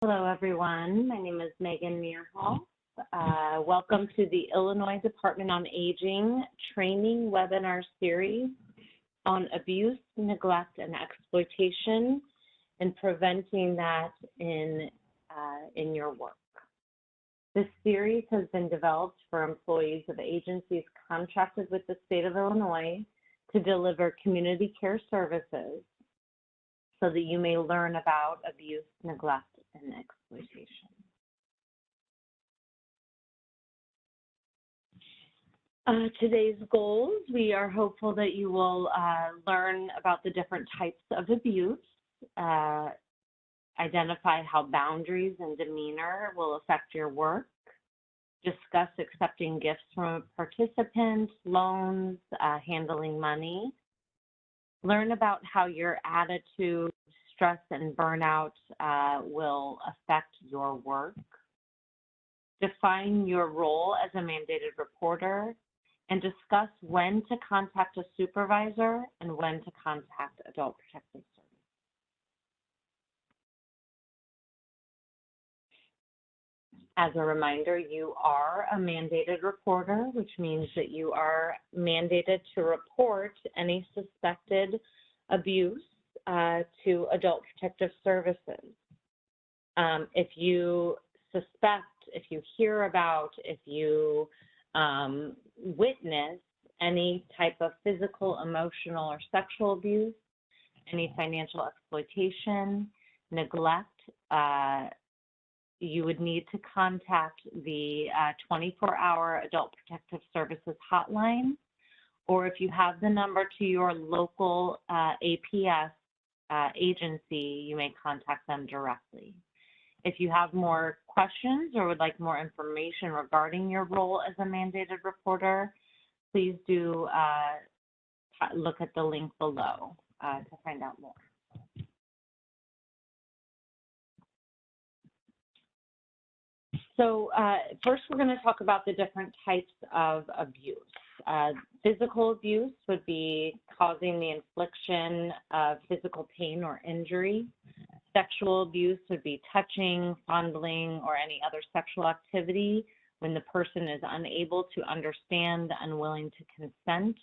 Hello, everyone. My name is Megan Mearhall. Welcome to the Illinois Department on Aging training webinar series on abuse, neglect, and exploitation and preventing that in your work. This series has been developed for employees of agencies contracted with the state of Illinois to deliver community care services so that you may learn about abuse, neglect, and exploitation. Today's goals, we are hopeful that you will learn about the different types of abuse, identify how boundaries and demeanor will affect your work, discuss accepting gifts from a participant, loans, handling money, learn about how your attitude, stress, and burnout will affect your work, define your role as a mandated reporter, and discuss when to contact a supervisor and when to contact Adult Protective Services. As a reminder, you are a mandated reporter, which means that you are mandated to report any suspected abuse to Adult Protective Services. If you suspect, if you hear about, if you witness any type of physical, emotional, or sexual abuse, any financial exploitation, neglect, you would need to contact the 24-hour Adult Protective Services hotline, or if you have the number to your local APS agency, you may contact them directly. If you have more questions or would like more information regarding your role as a mandated reporter, please do look at the link below to find out more. So first, we're going to talk about the different types of abuse. Physical abuse would be causing the infliction of physical pain or injury. Sexual abuse would be touching, fondling, or any other sexual activity when the person is unable to understand, unwilling to consent,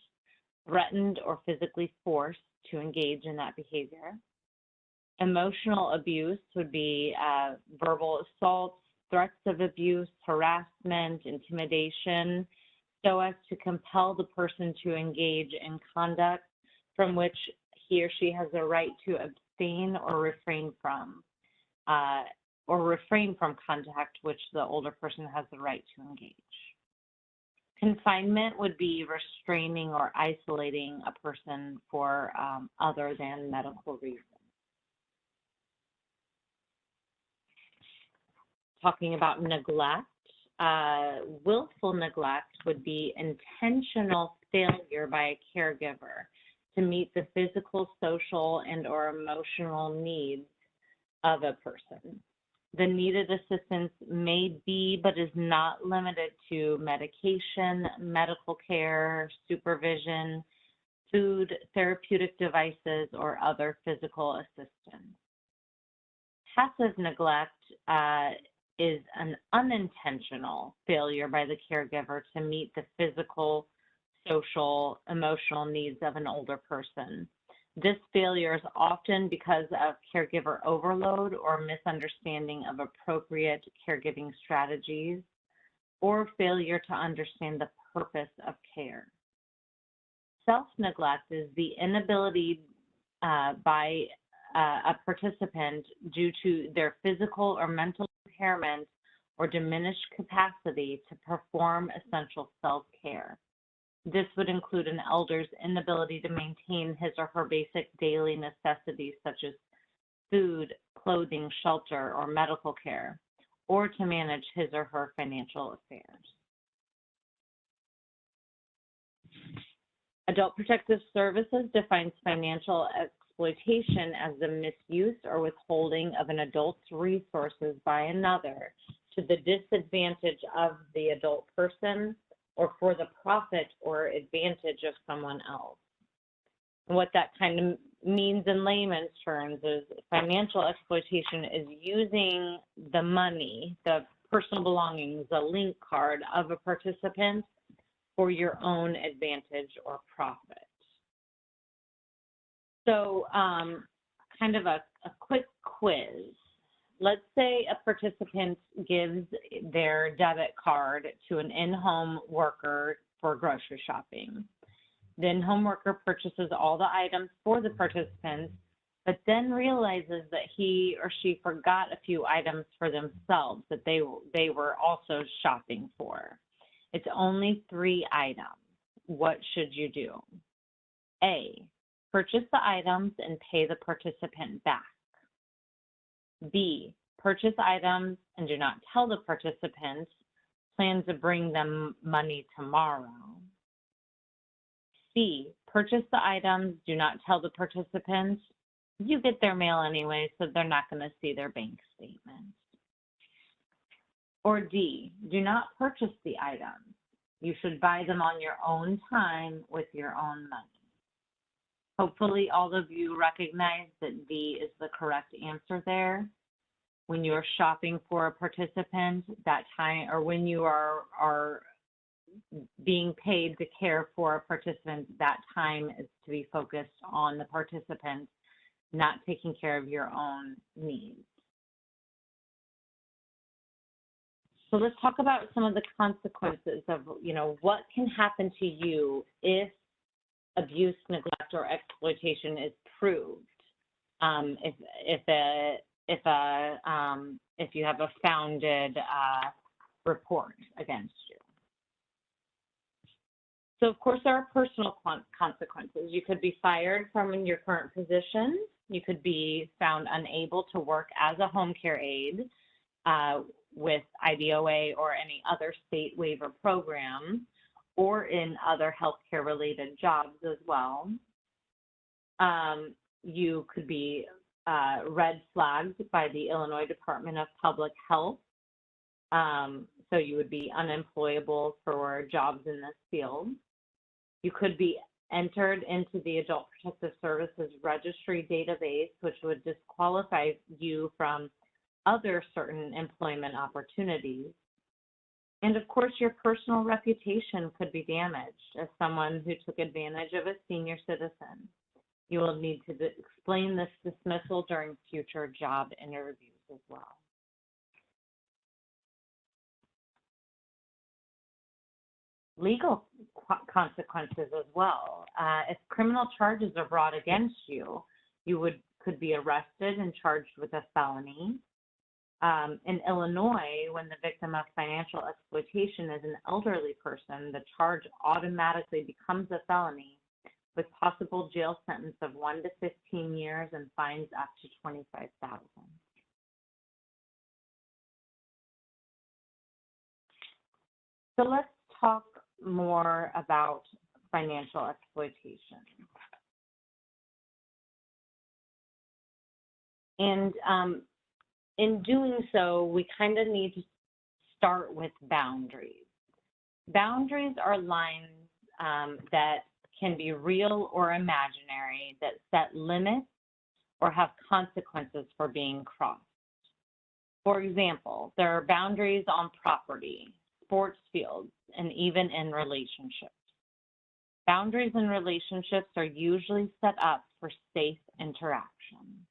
threatened, or physically forced to engage in that behavior. Emotional abuse would be verbal assaults, threats of abuse, harassment, intimidation, so as to compel the person to engage in conduct from which he or she has a right to abstain or refrain from contact which the older person has the right to engage. Confinement would be restraining or isolating a person for other than medical reasons. Talking about neglect, willful neglect would be intentional failure by a caregiver to meet the physical, social, and or emotional needs of a person. The needed assistance may be, but is not limited to medication, medical care, supervision, food, therapeutic devices, or other physical assistance. Passive neglect is an unintentional failure by the caregiver to meet the physical, social, emotional needs of an older person. This failure is often because of caregiver overload or misunderstanding of appropriate caregiving strategies, or failure to understand the purpose of care. Self-neglect is the inability by a participant due to their physical or mental impairment or diminished capacity to perform essential self-care. This would include an elder's inability to maintain his or her basic daily necessities such as food, clothing, shelter, or medical care, or to manage his or her financial affairs. Adult Protective Services defines financial exploitation as the misuse or withholding of an adult's resources by another to the disadvantage of the adult person or for the profit or advantage of someone else. And what that kind of means in layman's terms is financial exploitation is using the money, the personal belongings, the link card of a participant for your own advantage or profit. So kind of a quick quiz. Let's say a participant gives their debit card to an in-home worker for grocery shopping. The in-home worker purchases all the items for the participants, but then realizes that he or she forgot a few items for themselves that they were also shopping for. It's only 3 items. What should you do? A, purchase the items and pay the participant back. B, purchase items and do not tell the participant, plan to bring them money tomorrow. C, purchase the items, do not tell the participant, you get their mail anyway, so they're not going to see their bank statement. Or D, do not purchase the items. You should buy them on your own time with your own money. Hopefully all of you recognize that D is the correct answer there. When you're shopping for a participant, that time, or when you are being paid to care for a participant, that time is to be focused on the participant, not taking care of your own needs. So let's talk about some of the consequences of, what can happen to you if abuse, neglect, or exploitation is proved. If you have a founded report against you. So of course there are personal consequences. You could be fired from your current position. You could be found unable to work as a home care aide with IDOA or any other state waiver program, or in other healthcare related jobs as well. You could be red flagged by the Illinois Department of Public Health. So you would be unemployable for jobs in this field. You could be entered into the Adult Protective Services Registry database, which would disqualify you from other certain employment opportunities. And of course, your personal reputation could be damaged as someone who took advantage of a senior citizen. You will need to explain this dismissal during future job interviews as well. Legal consequences as well. If criminal charges are brought against you, you could be arrested and charged with a felony. In Illinois, when the victim of financial exploitation is an elderly person, the charge automatically becomes a felony with possible jail sentence of 1 to 15 years and fines up to $25,000. So let's talk more about financial exploitation. And in doing so, we kind of need to start with boundaries. Boundaries are lines that can be real or imaginary that set limits or have consequences for being crossed. For example, there are boundaries on property, sports fields, and even in relationships. Boundaries in relationships are usually set up for safe interaction.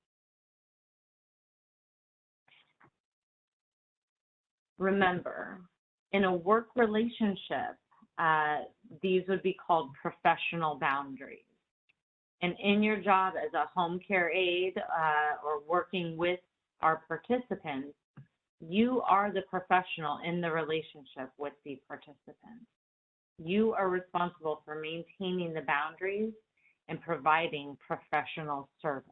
Remember, in a work relationship, these would be called professional boundaries. And in your job as a home care aide or working with our participants, you are the professional in the relationship with the participant. You are responsible for maintaining the boundaries and providing professional service.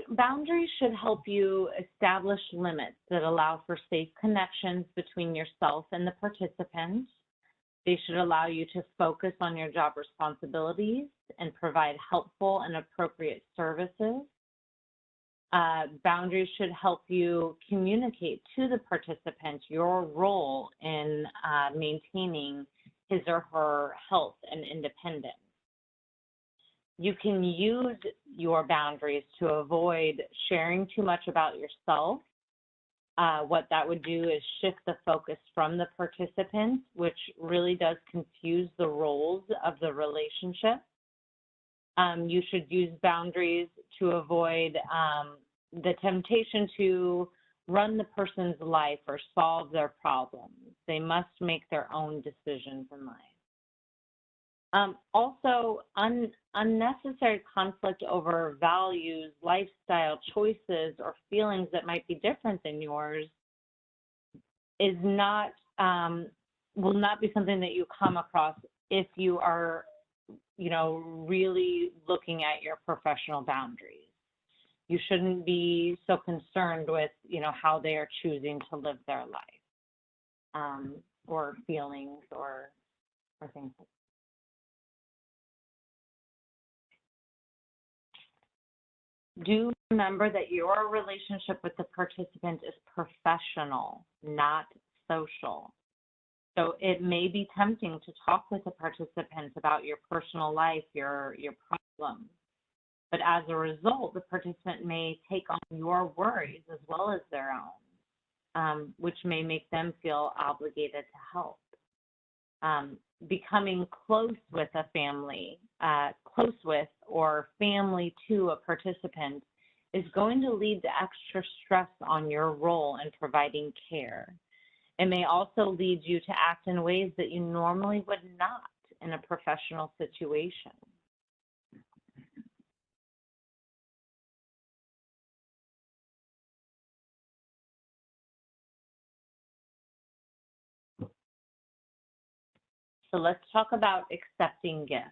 Boundaries should help you establish limits that allow for safe connections between yourself and the participant. They should allow you to focus on your job responsibilities and provide helpful and appropriate services. Boundaries should help you communicate to the participant your role in maintaining his or her health and independence. You can use your boundaries to avoid sharing too much about yourself. What that would do is shift the focus from the participant, which really does confuse the roles of the relationship. You should use boundaries to avoid the temptation to run the person's life or solve their problems. They must make their own decisions in life. Also, unnecessary conflict over values, lifestyle choices, or feelings that might be different than yours is not, will not be something that you come across if you are, really looking at your professional boundaries. You shouldn't be so concerned with, how they are choosing to live their life, or feelings or things like that. Do remember that your relationship with the participant is professional, not social. So it may be tempting to talk with the participant about your personal life, your problems. But as a result, the participant may take on your worries as well as their own, which may make them feel obligated to help. Becoming close with a family, close with or family to a participant is going to lead to extra stress on your role in providing care. It may also lead you to act in ways that you normally would not in a professional situation. So let's talk about accepting gifts.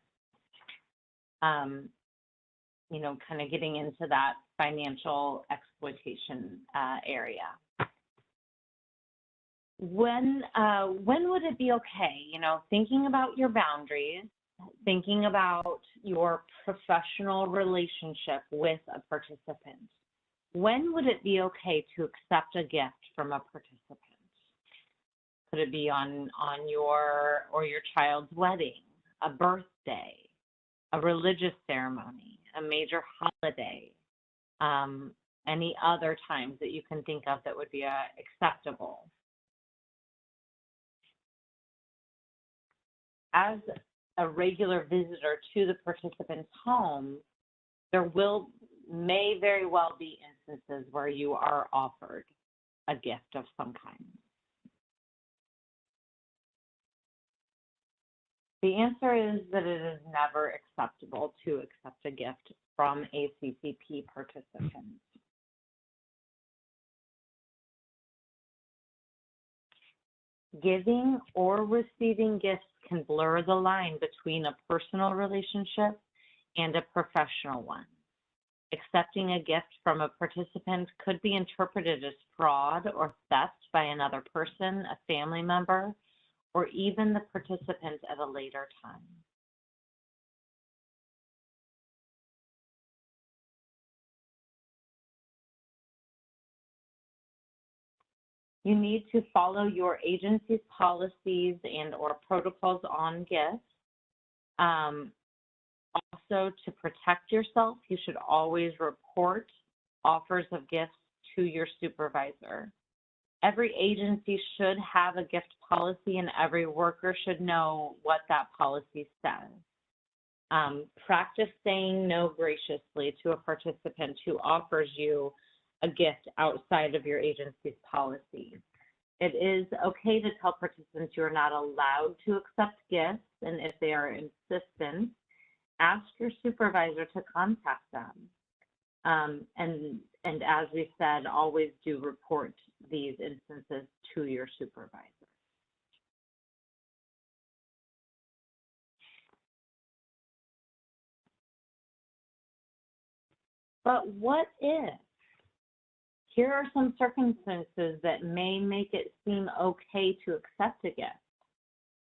Kind of getting into that financial exploitation area. When would it be okay? Thinking about your boundaries, thinking about your professional relationship with a participant. When would it be okay to accept a gift from a participant? Could it be on your or your child's wedding, a birthday, a religious ceremony, a major holiday, any other times that you can think of that would be acceptable? As a regular visitor to the participant's home, there may very well be instances where you are offered a gift of some kind. The answer is that it is never acceptable to accept a gift from a CCP participant. Giving or receiving gifts can blur the line between a personal relationship and a professional one. Accepting a gift from a participant could be interpreted as fraud or theft by another person, a family member, or even the participant at a later time. You need to follow your agency's policies and or protocols on gifts. Also, to protect yourself, you should always report offers of gifts to your supervisor. Every agency should have a gift policy, and every worker should know what that policy says. Practice saying no graciously to a participant who offers you a gift outside of your agency's policy. It is okay to tell participants you are not allowed to accept gifts, and if they are insistent, ask your supervisor to contact them. And as we said, always do report these instances to your supervisor. But what if? Here are some circumstances that may make it seem okay to accept a gift.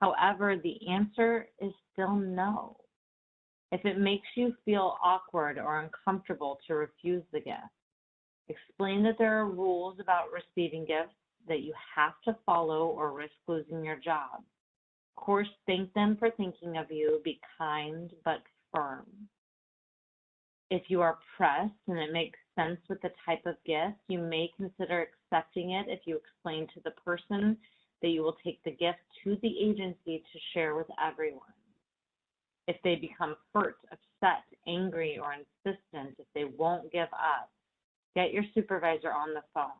However, the answer is still no. If it makes you feel awkward or uncomfortable to refuse the gift, Explain that there are rules about receiving gifts that you have to follow or risk losing your job. Of course, thank them for thinking of you. Be kind but firm. If you are pressed and it makes sense with the type of gift, you may consider accepting it if you explain to the person that you will take the gift to the agency to share with everyone. If they become hurt, upset, angry, or insistent, if they won't give up, get your supervisor on the phone.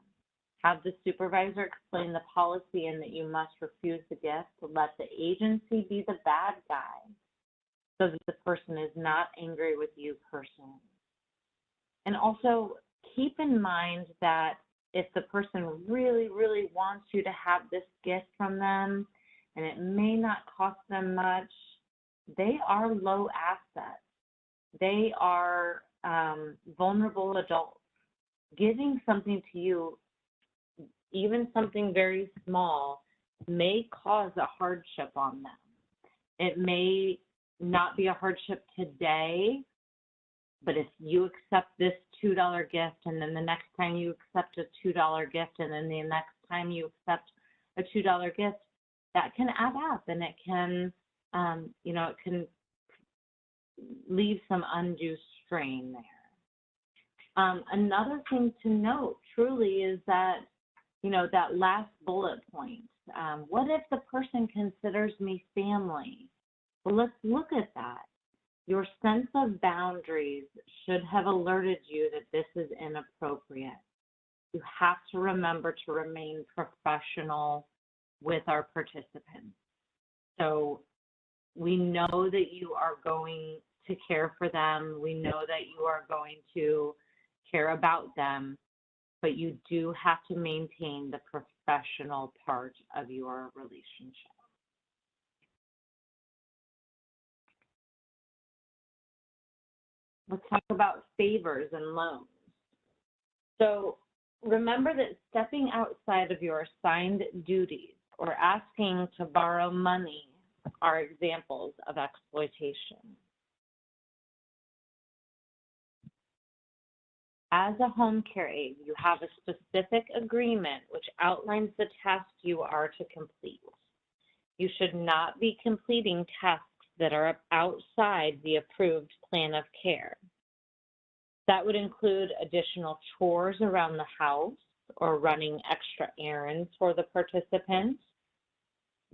Have the supervisor explain the policy and that you must refuse the gift. Let the agency be the bad guy so that the person is not angry with you personally. And also keep in mind that if the person really, really wants you to have this gift from them and it may not cost them much, they are low assets. They are vulnerable adults. Giving something to you, even something very small, may cause a hardship on them. It may not be a hardship today, but if you accept this $2 gift and then the next time you accept a $2 gift and then the next time you accept a $2 gift, that can add up and it can, it can leave some undue strain there. Another thing to note truly is that, that last bullet point. What if the person considers me family? Well, let's look at that. Your sense of boundaries should have alerted you that this is inappropriate. You have to remember to remain professional with our participants. So we know that you are going to care for them. We know that you are going to care about them, but you do have to maintain the professional part of your relationship. Let's talk about favors and loans. So remember that stepping outside of your assigned duties or asking to borrow money are examples of exploitation. As a home care aide, you have a specific agreement which outlines the tasks you are to complete. You should not be completing tasks that are outside the approved plan of care. That would include additional chores around the house or running extra errands for the participants.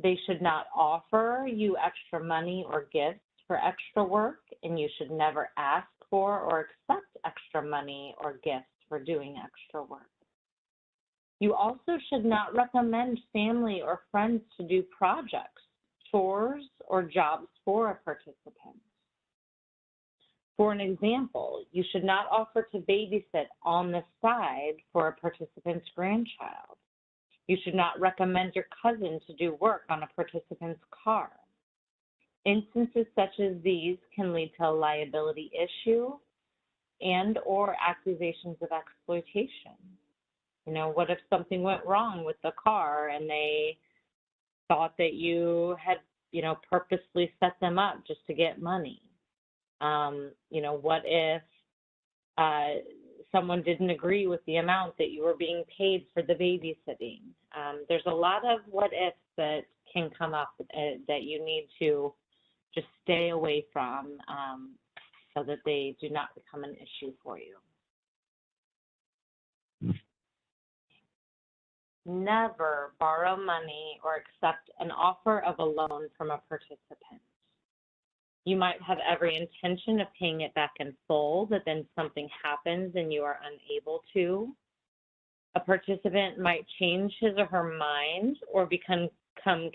They should not offer you extra money or gifts for extra work, and you should never ask for or accept extra money or gifts for doing extra work. You also should not recommend family or friends to do projects, chores, or jobs for a participant. For an example, you should not offer to babysit on the side for a participant's grandchild. You should not recommend your cousin to do work on a participant's car. Instances such as these can lead to a liability issue and or accusations of exploitation. What if something went wrong with the car and they thought that you had, purposely set them up just to get money? What if someone didn't agree with the amount that you were being paid for the babysitting? There's a lot of what ifs that can come up that you need to just stay away from so that they do not become an issue for you. Never borrow money or accept an offer of a loan from a participant. You might have every intention of paying it back in full, but then something happens and you are unable to. A participant might change his or her mind or become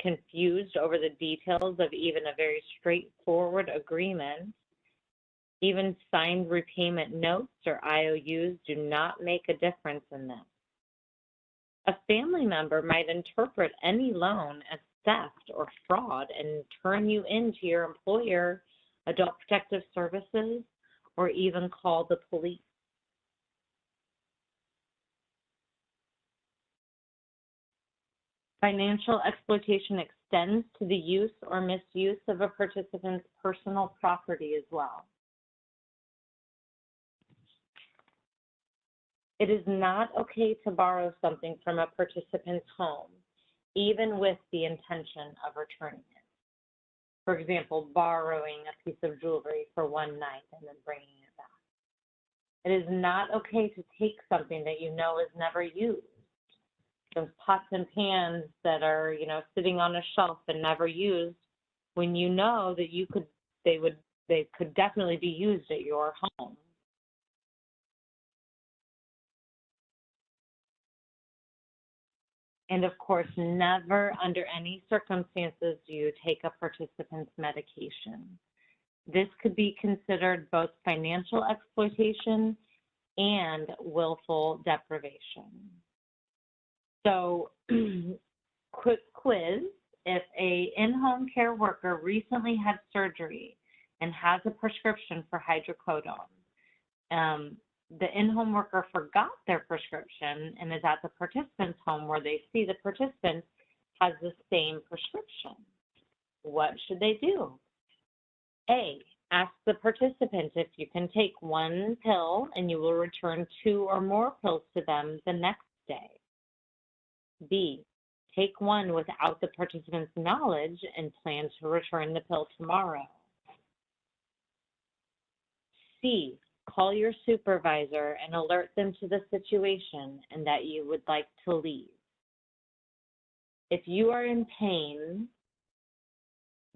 confused over the details of even a very straightforward agreement. Even signed repayment notes or IOUs do not make a difference in this. A family member might interpret any loan as theft or fraud and turn you into your employer, Adult Protective Services, or even call the police. Financial exploitation extends to the use or misuse of a participant's personal property as well. It is not okay to borrow something from a participant's home, even with the intention of returning it. For example, borrowing a piece of jewelry for one night and then bringing it back. It is not okay to take something that you know is never used. Those pots and pans that are, sitting on a shelf and never used, when you know that they could definitely be used at your home. And of course, never under any circumstances do you take a participant's medication. This could be considered both financial exploitation and willful deprivation. So, quick quiz, if a in-home care worker recently had surgery and has a prescription for hydrocodone, the in-home worker forgot their prescription and is at the participant's home where they see the participant has the same prescription. What should they do? A, ask the participant if you can take one pill and you will return 2 or more pills to them the next day. B, take one without the participant's knowledge and plan to return the pill tomorrow. C, call your supervisor and alert them to the situation and that you would like to leave. If you are in pain,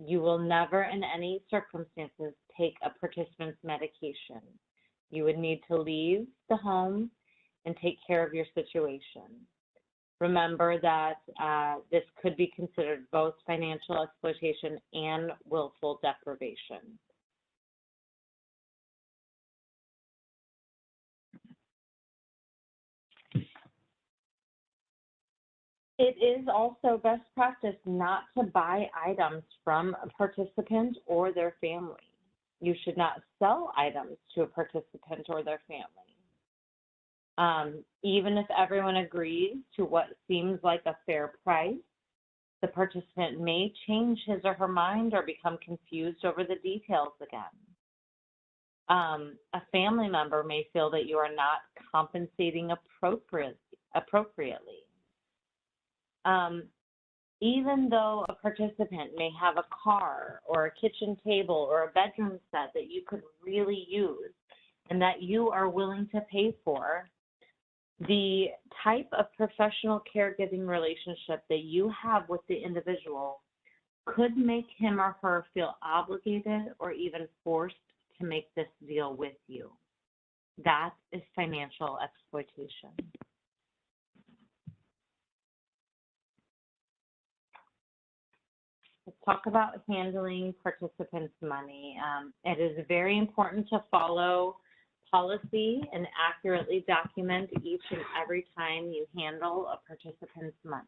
you will never in any circumstances take a participant's medication. You would need to leave the home and take care of your situation. Remember that this could be considered both financial exploitation and willful deprivation. It is also best practice not to buy items from a participant or their family. You should not sell items to a participant or their family. Even if everyone agrees to what seems like a fair price, the participant may change his or her mind or become confused over the details again. A family member may feel that you are not compensating appropriately. Even though a participant may have a car or a kitchen table or a bedroom set that you could really use and that you are willing to pay for, the type of professional caregiving relationship that you have with the individual could make him or her feel obligated or even forced to make this deal with you. That is financial exploitation. Let's talk about handling participants' money. It is very important to follow policy and accurately document each and every time you handle a participant's money.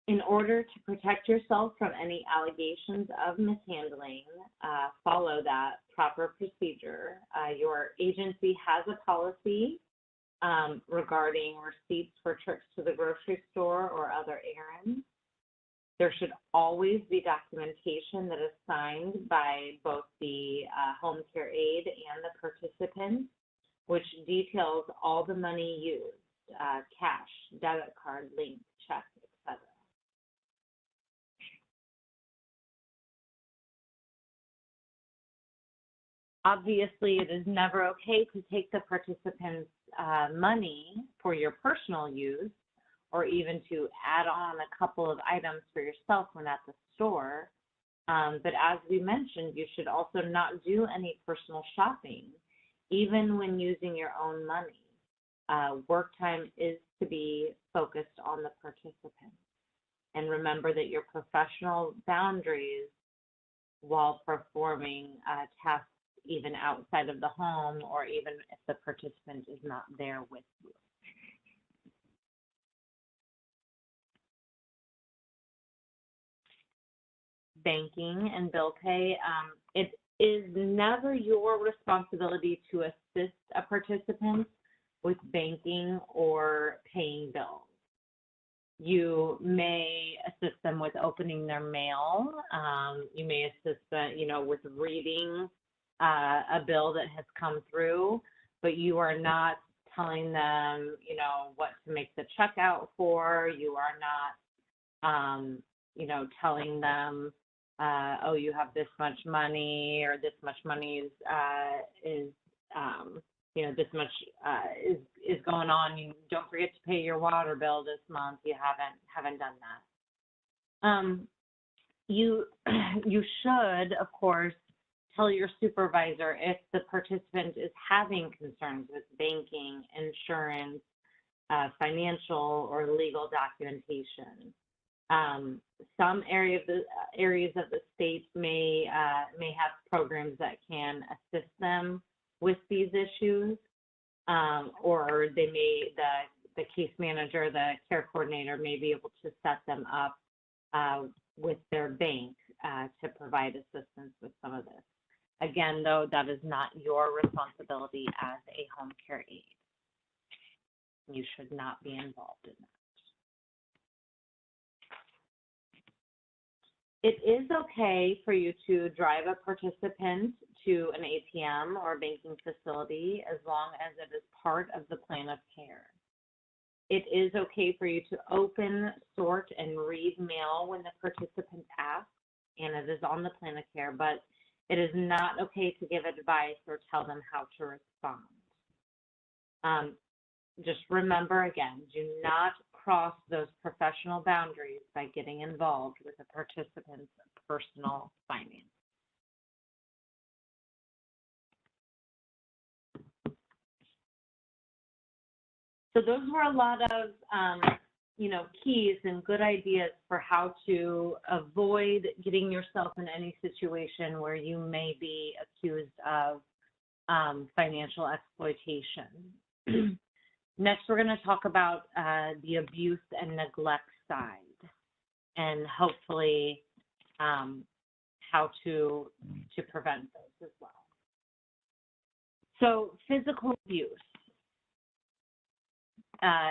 In order to protect yourself from any allegations of mishandling, follow that proper procedure. Your agency has a policy regarding receipts for trips to the grocery store or other errands. There should always be documentation that is signed by both the home care aide and the participant, which details all the money used, cash, debit card, link, check, etc. Obviously, it is never okay to take the participant's money for your personal use, or even to add on a couple of items for yourself when at the store. But as we mentioned, you should also not do any personal shopping, even when using your own money. Work time is to be focused on the participant. And remember that your professional boundaries while performing tasks even outside of the home or even if the participant is not there with you. Banking and bill pay, it is never your responsibility to assist a participant with banking or paying bills. You may assist them with opening their mail. You may assist them, with reading a bill that has come through, but you are not telling them, you know, what to make the check out for. You are not, you know, telling them, oh, you have this much money, or this much money is you know, this much is going on. You don't forget to pay your water bill this month. You haven't done that. You should, of course, tell your supervisor if the participant is having concerns with banking, insurance, financial, or legal documentation. Some areas of the state may have programs that can assist them with these issues, or they may, the case manager, the care coordinator may be able to set them up with their bank to provide assistance with some of this. Again, though, that is not your responsibility as a home care aide. You should not be involved in that. It is okay for you to drive a participant to an ATM or banking facility as long as it is part of the plan of care. It is okay for you to open, sort, and read mail when the participant asks, and it is on the plan of care, but it is not okay to give advice or tell them how to respond. Just remember, again, do not cross those professional boundaries by getting involved with a participant's personal finance. So those were a lot of, you know, keys and good ideas for how to avoid getting yourself in any situation where you may be accused of financial exploitation. Next, we're going to talk about the abuse and neglect side, and hopefully how to prevent those as well. So physical abuse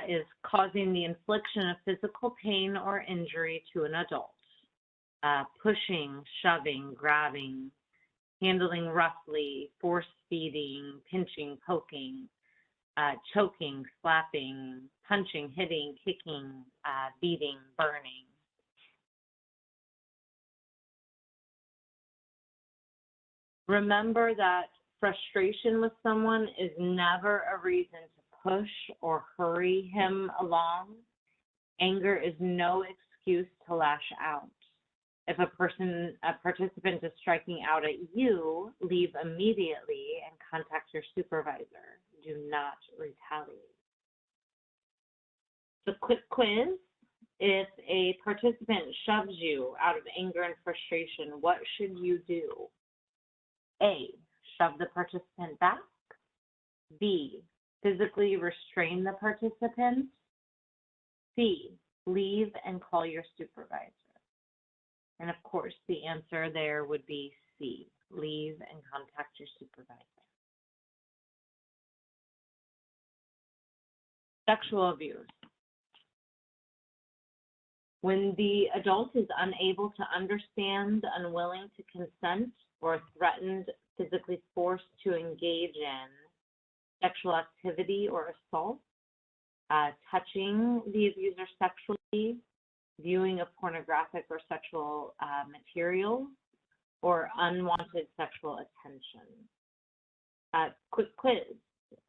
is causing the infliction of physical pain or injury to an adult. Pushing, shoving, grabbing, handling roughly, force feeding, pinching, poking, choking, slapping, punching, hitting, kicking, beating, burning. Remember that frustration with someone is never a reason to push or hurry him along. Anger is no excuse to lash out. If a participant is striking out at you, leave immediately and contact your supervisor. Do not retaliate. The quick quiz: if a participant shoves you out of anger and frustration, what should you do? A, shove the participant back. B, physically restrain the participant. C, leave and call your supervisor. And of course, the answer there would be C, leave and contact your supervisor. Sexual abuse. When the adult is unable to understand, unwilling to consent, or threatened, physically forced to engage in sexual activity or assault, touching the abuser sexually, viewing of pornographic or sexual materials, or unwanted sexual attention. Quick quiz.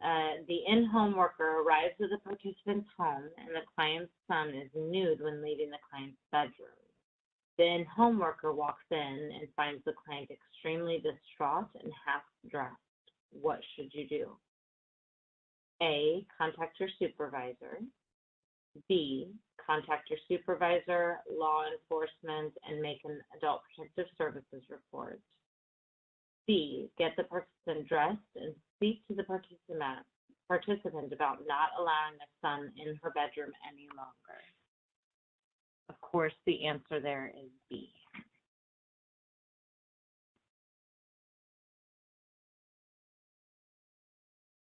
The in-home worker arrives at the participant's home and the client's son is nude when leaving the client's bedroom. The in-home worker walks in and finds the client extremely distraught and half-dressed. What should you do? A, contact your supervisor. B, contact your supervisor, law enforcement, and make an adult protective services report. C, get the participant dressed and speak to the participant about not allowing the son in her bedroom any longer. Of course, the answer there is B.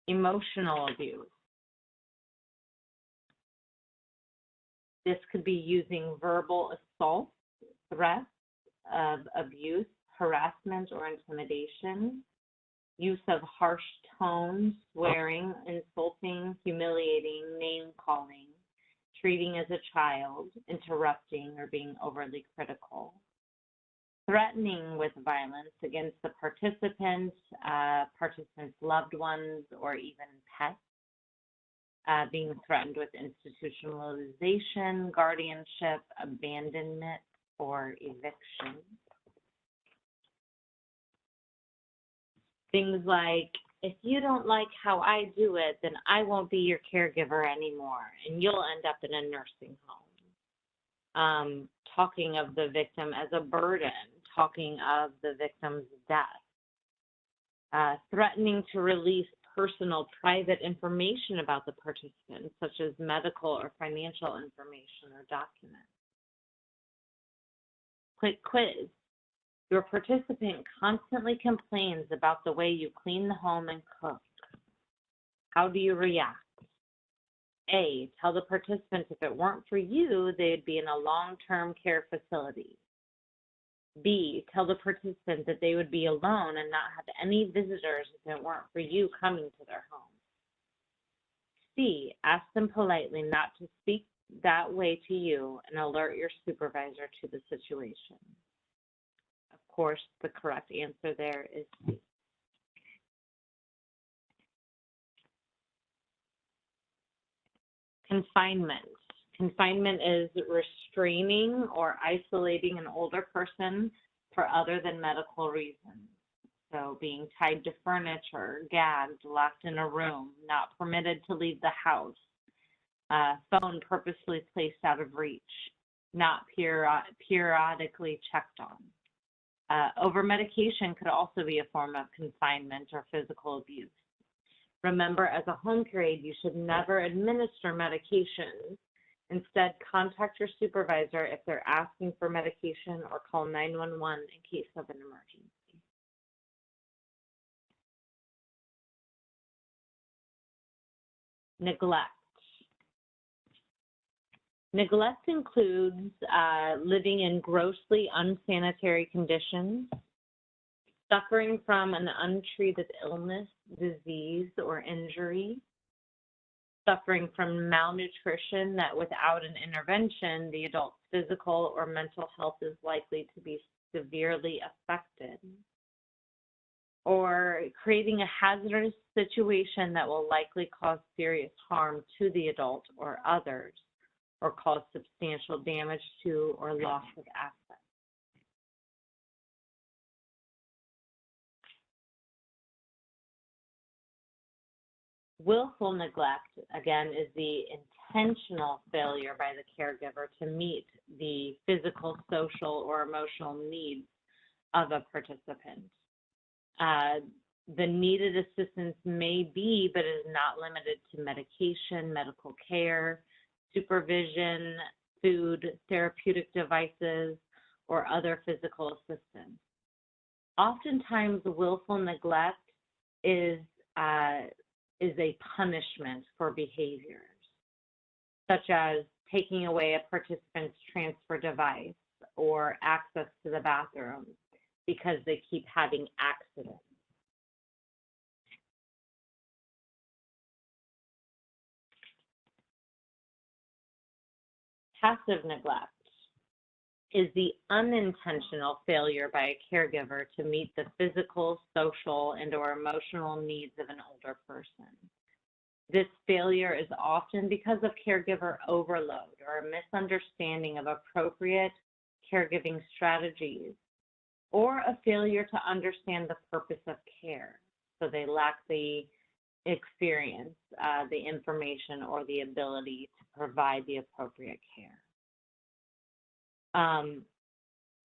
Emotional abuse. This could be using verbal assault, threats of abuse, harassment, or intimidation, use of harsh tones, swearing, insulting, humiliating, name-calling, treating as a child, interrupting, or being overly critical, threatening with violence against the participants, participants' loved ones, or even pets, being threatened with institutionalization, guardianship, abandonment, or eviction. Things like, if you don't like how I do it, then I won't be your caregiver anymore, and you'll end up in a nursing home. Talking of the victim as a burden, talking of the victim's death, threatening to release personal, private information about the participant, such as medical or financial information or documents. Quick quiz. Your participant constantly complains about the way you clean the home and cook. How do you react? A, tell the participant if it weren't for you, they'd be in a long-term care facility. B, tell the participant that they would be alone and not have any visitors if it weren't for you coming to their home. C, ask them politely not to speak that way to you and alert your supervisor to the situation. Of course, the correct answer there is C. Confinement. Confinement is restraining or isolating an older person for other than medical reasons. So being tied to furniture, gagged, locked in a room, not permitted to leave the house, phone purposely placed out of reach, not periodically checked on. Over-medication could also be a form of confinement or physical abuse. Remember, as a home care aide, you should never administer medications. Instead, contact your supervisor if they're asking for medication or call 911 in case of an emergency. Neglect. Neglect includes living in grossly unsanitary conditions, suffering from an untreated illness, disease, or injury, suffering from malnutrition that without an intervention, the adult's physical or mental health is likely to be severely affected, or creating a hazardous situation that will likely cause serious harm to the adult or others, or cause substantial damage to or loss of assets. Willful neglect, again, is the intentional failure by the caregiver to meet the physical, social, or emotional needs of a participant. The needed assistance may be, but is not limited to medication, medical care, supervision, food, therapeutic devices, or other physical assistance. Oftentimes, willful neglect is a punishment for behaviors, such as taking away a participant's transfer device or access to the bathroom because they keep having accidents. Passive neglect is the unintentional failure by a caregiver to meet the physical, social, and/or emotional needs of an older person. This failure is often because of caregiver overload or a misunderstanding of appropriate caregiving strategies, or a failure to understand the purpose of care. So they lack the experience, the information, or the ability to provide the appropriate care.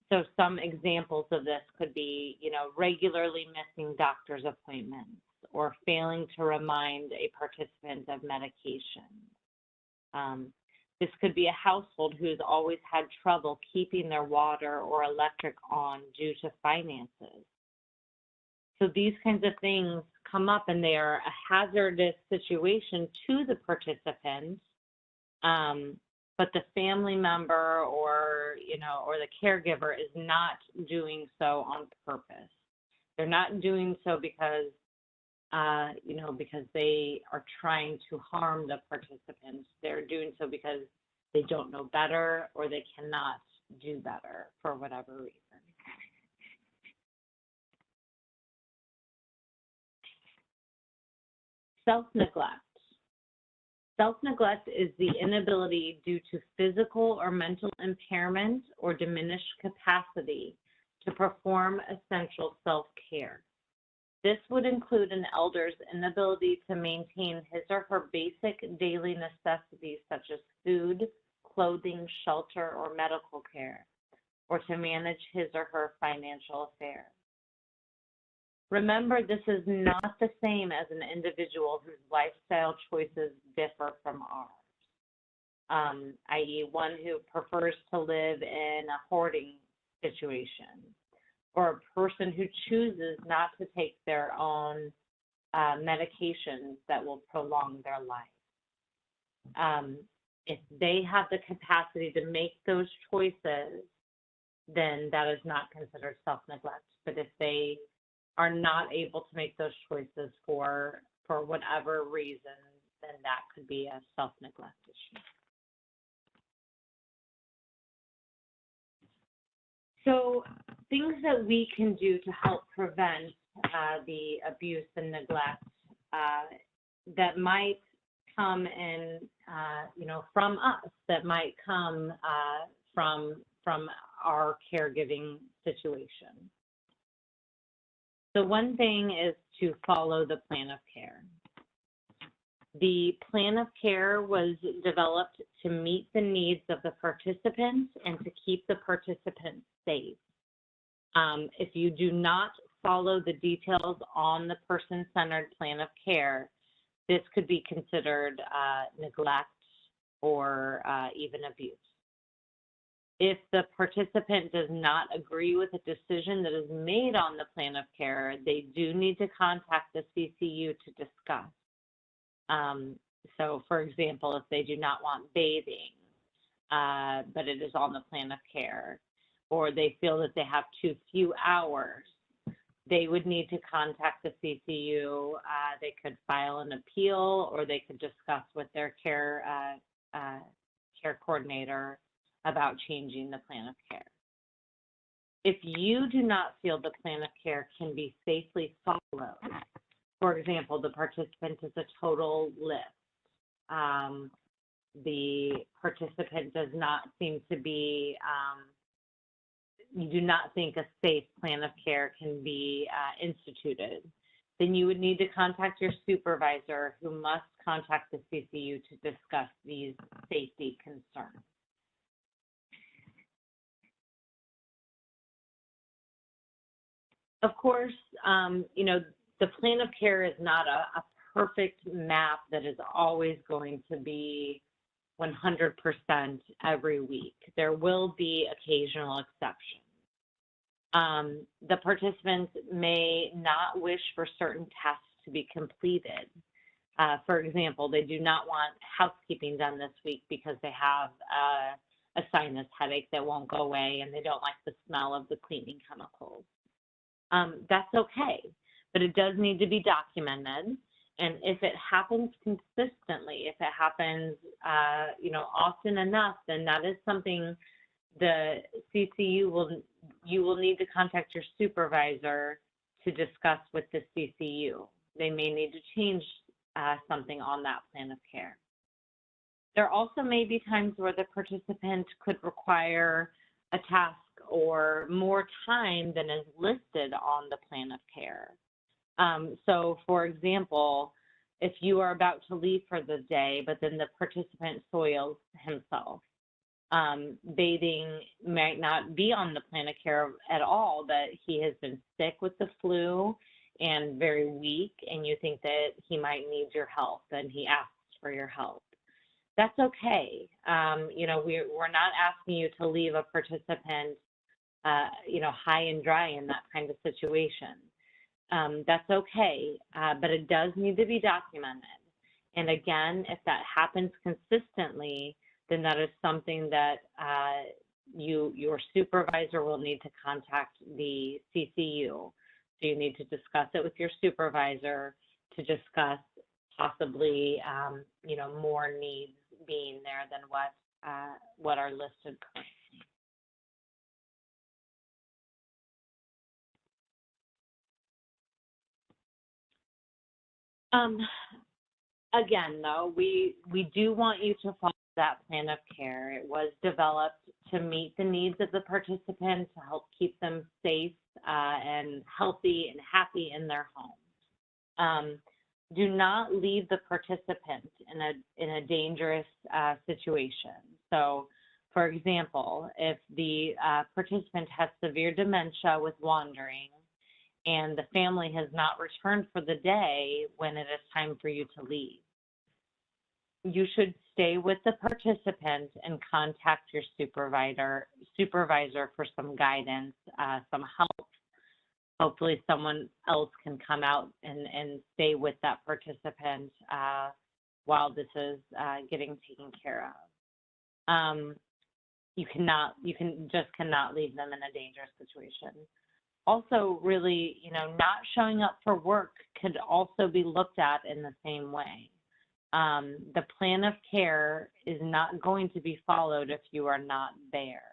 So some examples of this could be, regularly missing doctor's appointments or failing to remind a participant of medication. This could be a household who's always had trouble keeping their water or electric on due to finances. So these kinds of things come up and they are a hazardous situation to the participant, but the family member or the caregiver is not doing so on purpose. They're not doing so because because they are trying to harm the participants. They're doing so because they don't know better or they cannot do better for whatever reason. Self-neglect. Self-neglect is the inability due to physical or mental impairment or diminished capacity to perform essential self-care. This would include an elder's inability to maintain his or her basic daily necessities such as food, clothing, shelter, or medical care, or to manage his or her financial affairs. Remember, this is not the same as an individual whose lifestyle choices differ from ours, i.e. one who prefers to live in a hoarding situation, or a person who chooses not to take their own medications that will prolong their life. If they have the capacity to make those choices, then that is not considered self-neglect. But if they are not able to make those choices for whatever reason, then that could be a self-neglect issue. So things that we can do to help prevent the abuse and neglect that might come in, from us, that might come from our caregiving situation. So one thing is to follow the plan of care. The plan of care was developed to meet the needs of the participants and to keep the participants safe. If you do not follow the details on the person-centered plan of care, this could be considered neglect or even abuse. If the participant does not agree with the decision that is made on the plan of care, they do need to contact the CCU to discuss. So, for example, if they do not want bathing, but it is on the plan of care, or they feel that they have too few hours, they would need to contact the CCU. They could file an appeal, or they could discuss with their care coordinator about changing the plan of care. If you do not feel the plan of care can be safely followed, for example, the participant is a total list, the participant does not seem to be, you do not think a safe plan of care can be instituted, then you would need to contact your supervisor, who must contact the CCU to discuss these safety concerns. Of course, the plan of care is not a perfect map that is always going to be 100% every week. There will be occasional exceptions. The participants may not wish for certain tests to be completed. For example, they do not want housekeeping done this week because they have a sinus headache that won't go away and they don't like the smell of the cleaning chemicals. That's okay, but it does need to be documented. And if it happens consistently, if it happens, often enough, then that is something the CCU you will need to contact your supervisor to discuss with the CCU. They may need to change something on that plan of care. There also may be times where the participant could require a task or more time than is listed on the plan of care. So, for example, if you are about to leave for the day, but then the participant soils himself, bathing might not be on the plan of care at all, but he has been sick with the flu and very weak, and you think that he might need your help, and he asks for your help. That's okay. We're not asking you to leave a participant, high and dry in that kind of situation. That's okay, but it does need to be documented. And again, if that happens consistently, then that is something that your supervisor will need to contact the CCU. So you need to discuss it with your supervisor to discuss possibly, more needs being there than what are listed currently. Again, though, we do want you to follow that plan of care. It was developed to meet the needs of the participant, to help keep them safe and healthy and happy in their home. Do not leave the participant in a dangerous situation. So, for example, if the participant has severe dementia with wandering, and the family has not returned for the day when it is time for you to leave, you should stay with the participant and contact your supervisor for some guidance, some help. Hopefully someone else can come out and stay with that participant while this is getting taken care of. You cannot leave them in a dangerous situation. Also, really, not showing up for work could also be looked at in the same way. The plan of care is not going to be followed if you are not there.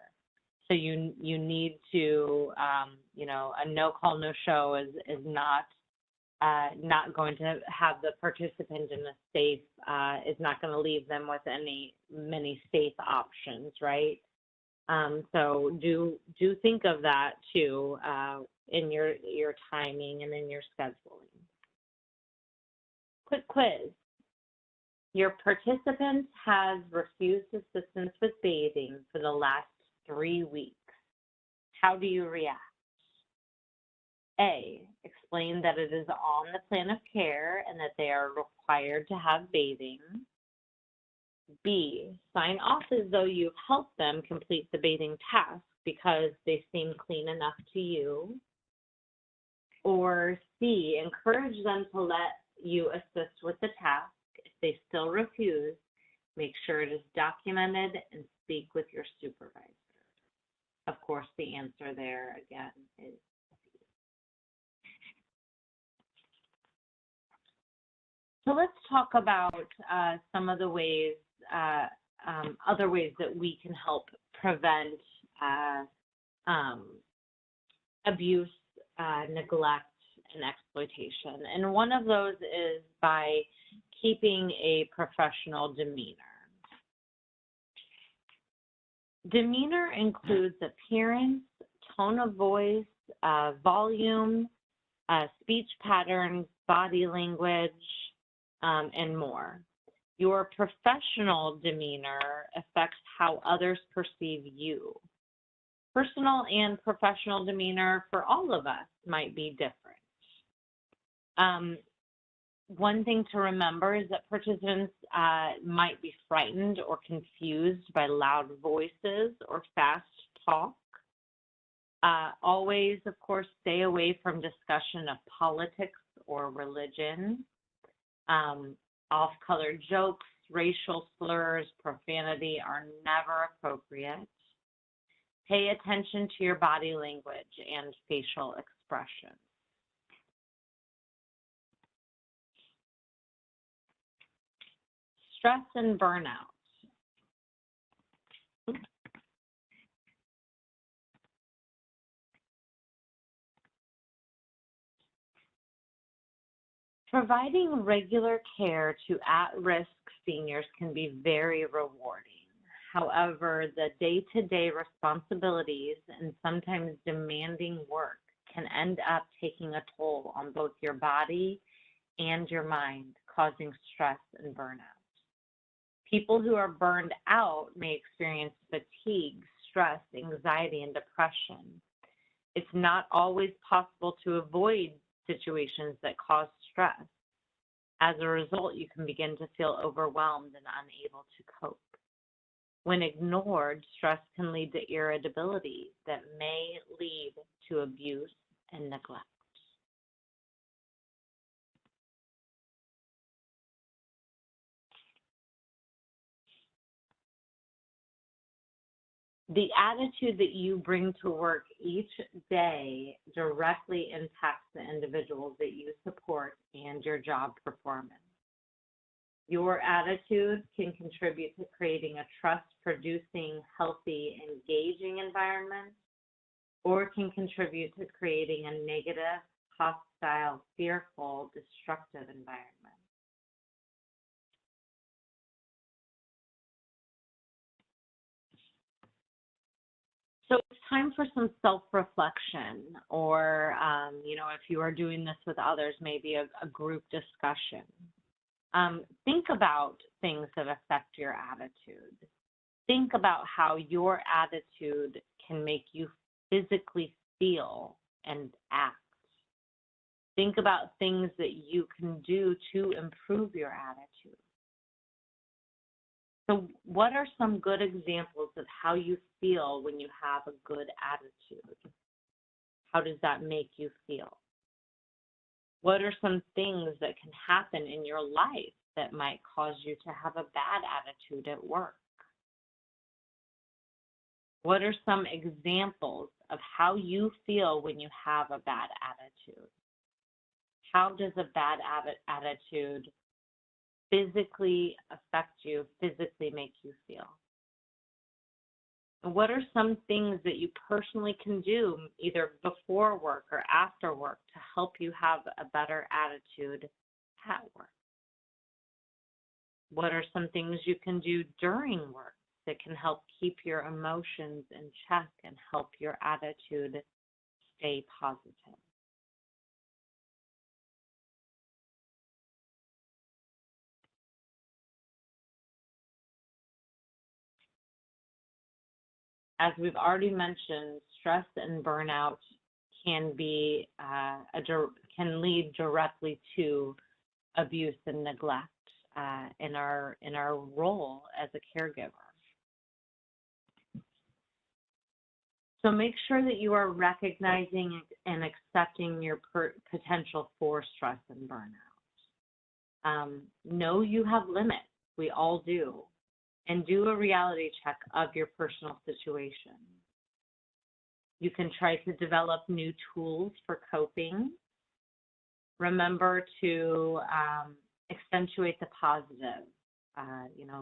So you need to, a no call, no show is not going to have the participant in a safe, is not going to leave them with many safe options, right? So do think of that too in your timing and in your scheduling. Quick quiz. Your participant has refused assistance with bathing for the last 3 weeks. How do you react? A, explain that it is on the plan of care and that they are required to have bathing. B, sign off as though you've helped them complete the bathing task because they seem clean enough to you. Or C, encourage them to let you assist with the task. If they still refuse, make sure it is documented and speak with your supervisor. Of course, the answer there again is C. So let's talk about some of the ways, other ways that we can help prevent abuse, neglect, and exploitation. And one of those is by keeping a professional demeanor. Demeanor includes appearance, tone of voice, volume, speech patterns, body language, and more. Your professional demeanor affects how others perceive you. Personal and professional demeanor for all of us might be different. One thing to remember is that participants might be frightened or confused by loud voices or fast talk. Always, of course, stay away from discussion of politics or religion. Off-color jokes, racial slurs, profanity are never appropriate. Pay attention to your body language and facial expression. Stress and burnout. Providing regular care to at-risk seniors can be very rewarding. However, the day-to-day responsibilities and sometimes demanding work can end up taking a toll on both your body and your mind, causing stress and burnout. People who are burned out may experience fatigue, stress, anxiety, and depression. It's not always possible to avoid situations that cause stress. As a result, you can begin to feel overwhelmed and unable to cope. When ignored, stress can lead to irritability that may lead to abuse and neglect. The attitude that you bring to work each day directly impacts the individuals that you support and your job performance. Your attitude can contribute to creating a trust-producing, healthy, engaging environment, or can contribute to creating a negative, hostile, fearful, destructive environment. So it's time for some self-reflection, or, if you are doing this with others, maybe a group discussion. Think about things that affect your attitude. Think about how your attitude can make you physically feel and act. Think about things that you can do to improve your attitude. So what are some good examples of how you feel when you have a good attitude? How does that make you feel? What are some things that can happen in your life that might cause you to have a bad attitude at work? What are some examples of how you feel when you have a bad attitude? How does a bad attitude physically affect you, physically make you feel? And what are some things that you personally can do either before work or after work to help you have a better attitude at work? What are some things you can do during work that can help keep your emotions in check and help your attitude stay positive? As we've already mentioned, stress and burnout can be can lead directly to abuse and neglect in our role as a caregiver. So make sure that you are recognizing and accepting your potential for stress and burnout. Know you have limits. We all do. And do a reality check of your personal situation. You can try to develop new tools for coping. Remember to accentuate the positive.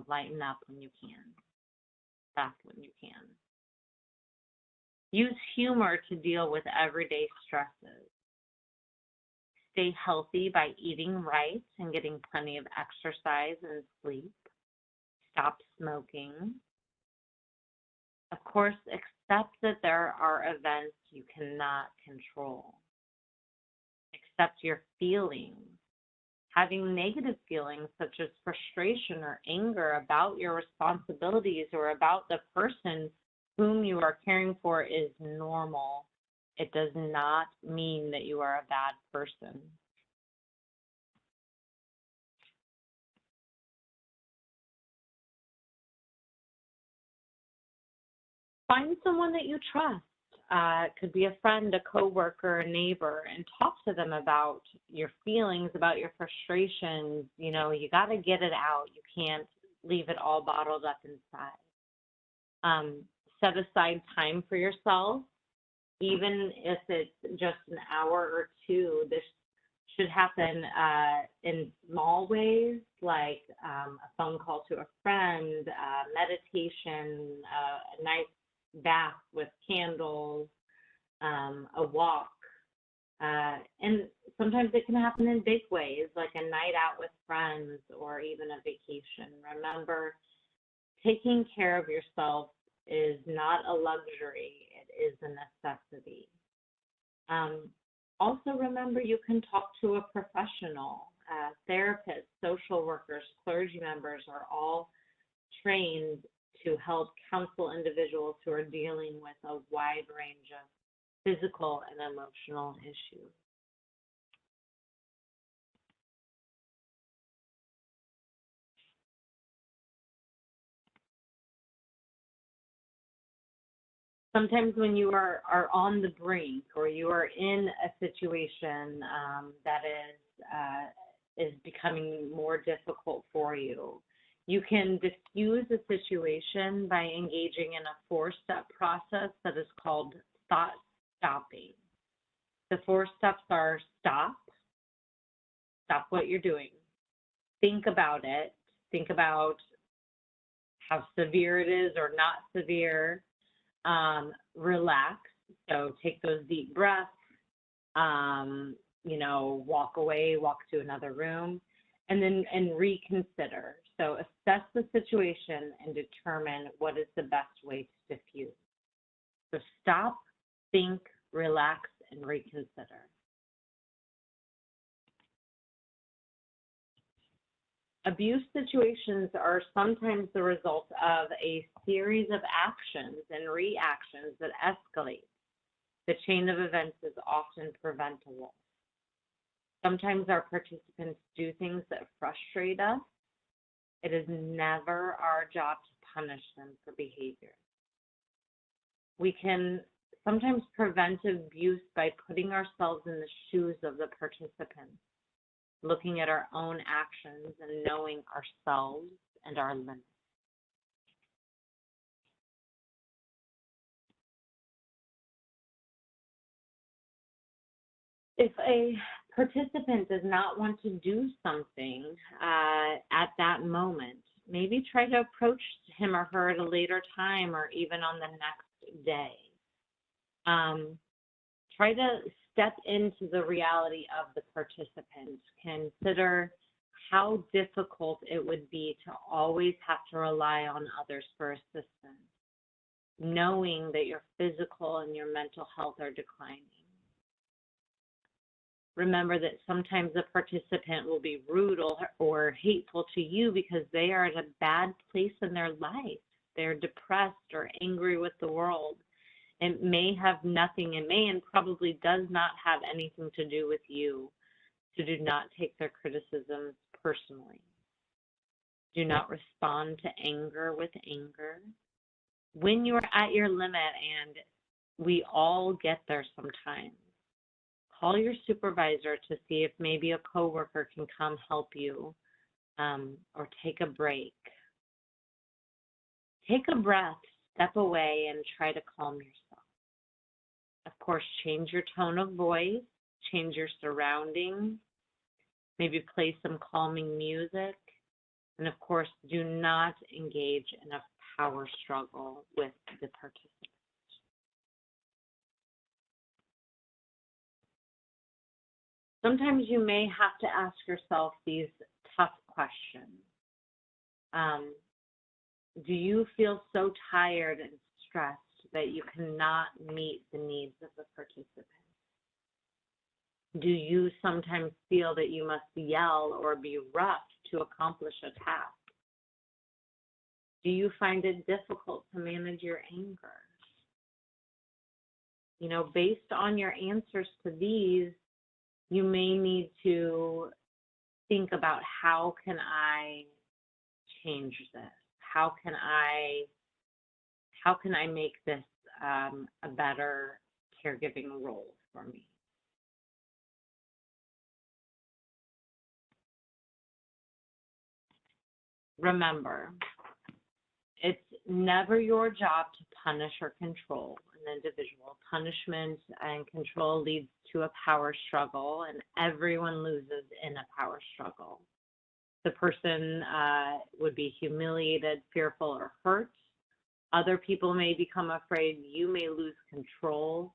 Lighten up when you can. Laugh when you can. Use humor to deal with everyday stresses. Stay healthy by eating right and getting plenty of exercise and sleep. Stop smoking. Of course, accept that there are events you cannot control. Accept your feelings. Having negative feelings such as frustration or anger about your responsibilities or about the person whom you are caring for is normal. It does not mean that you are a bad person. Find someone that you trust. It could be a friend, a coworker, a neighbor, and talk to them about your feelings, about your frustrations. You got to get it out. You can't leave it all bottled up inside. Set aside time for yourself, even if it's just an hour or two. This should happen in small ways, like a phone call to a friend, meditation, a nice bath with candles, a walk. And sometimes it can happen in big ways, like a night out with friends or even a vacation. Remember, taking care of yourself is not a luxury, it is a necessity. Also remember, you can talk to a professional. Therapists, social workers, clergy members are all trained to help counsel individuals who are dealing with a wide range of physical and emotional issues. Sometimes when you are on the brink or you are in a situation that is becoming more difficult for you, You can diffuse a situation by engaging in a four-step process that is called thought stopping. The four steps are stop what you're doing, think about it, think about how severe it is or not severe, relax, so take those deep breaths, walk away, walk to another room, and reconsider. So assess the situation and determine what is the best way to diffuse. So stop, think, relax, and reconsider. Abuse situations are sometimes the result of a series of actions and reactions that escalate. The chain of events is often preventable. Sometimes our participants do things that frustrate us. It is never our job to punish them for behavior. We can sometimes prevent abuse by putting ourselves in the shoes of the participants, looking at our own actions and knowing ourselves and our limits. If a participant does not want to do something at that moment, maybe try to approach him or her at a later time or even on the next day. Try to step into the reality of the participant. Consider how difficult it would be to always have to rely on others for assistance, knowing that your physical and your mental health are declining. Remember that sometimes the participant will be rude or hateful to you because they are at a bad place in their life. They're depressed or angry with the world. It may have nothing, it may and probably does not have anything to do with you. So do not take their criticisms personally. Do not respond to anger with anger. When you're at your limit, and we all get there sometimes, call your supervisor to see if maybe a coworker can come help you, or take a break. Take a breath, step away, and try to calm yourself. Of course, change your tone of voice, change your surroundings, maybe play some calming music, and of course, do not engage in a power struggle with the participant. Sometimes you may have to ask yourself these tough questions. Do you feel so tired and stressed that you cannot meet the needs of the participant? Do you sometimes feel that you must yell or be rough to accomplish a task? Do you find it difficult to manage your anger? Based on your answers to these, you may need to think about, how can I change this? How can I make this a better caregiving role for me? Remember, it's never your job to punish or control an individual. Punishment and control leads to a power struggle, and everyone loses in a power struggle. The person would be humiliated, fearful, or hurt. Other people may become afraid. You may lose control.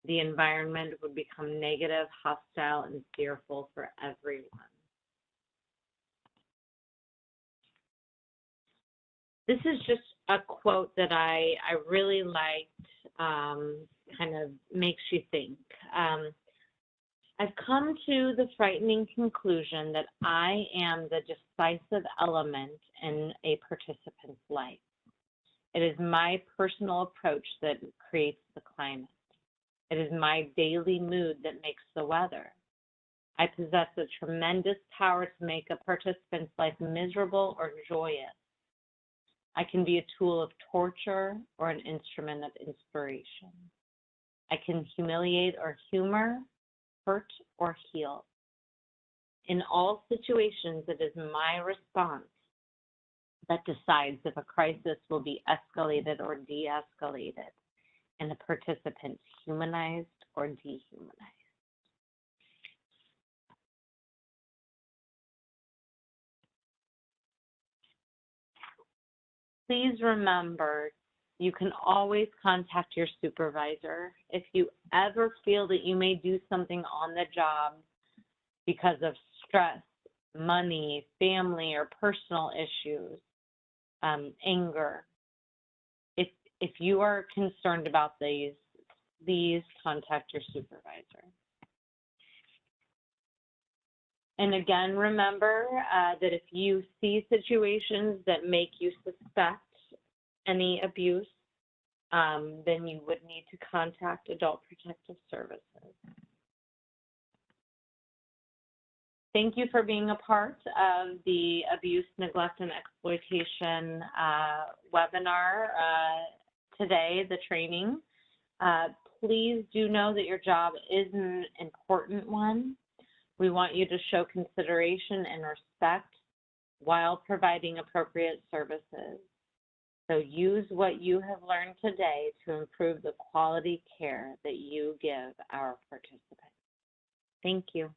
The environment would become negative, hostile, and fearful for everyone. This is just a quote that I really liked, kind of makes you think. I've come to the frightening conclusion that I am the decisive element in a participant's life. It is my personal approach that creates the climate. It is my daily mood that makes the weather. I possess a tremendous power to make a participant's life miserable or joyous. I can be a tool of torture or an instrument of inspiration. I can humiliate or humor, hurt or heal. In all situations, it is my response that decides if a crisis will be escalated or de-escalated, and the participants humanized or dehumanized. Please remember, you can always contact your supervisor. If you ever feel that you may do something on the job because of stress, money, family, or personal issues, anger, if you are concerned about these, please contact your supervisor. And again, remember that if you see situations that make you suspect any abuse, then you would need to contact Adult Protective Services. Thank you for being a part of the Abuse, Neglect, and Exploitation webinar today, the training. Please do know that your job is an important one. We want you to show consideration and respect while providing appropriate services. So use what you have learned today to improve the quality care that you give our participants. Thank you.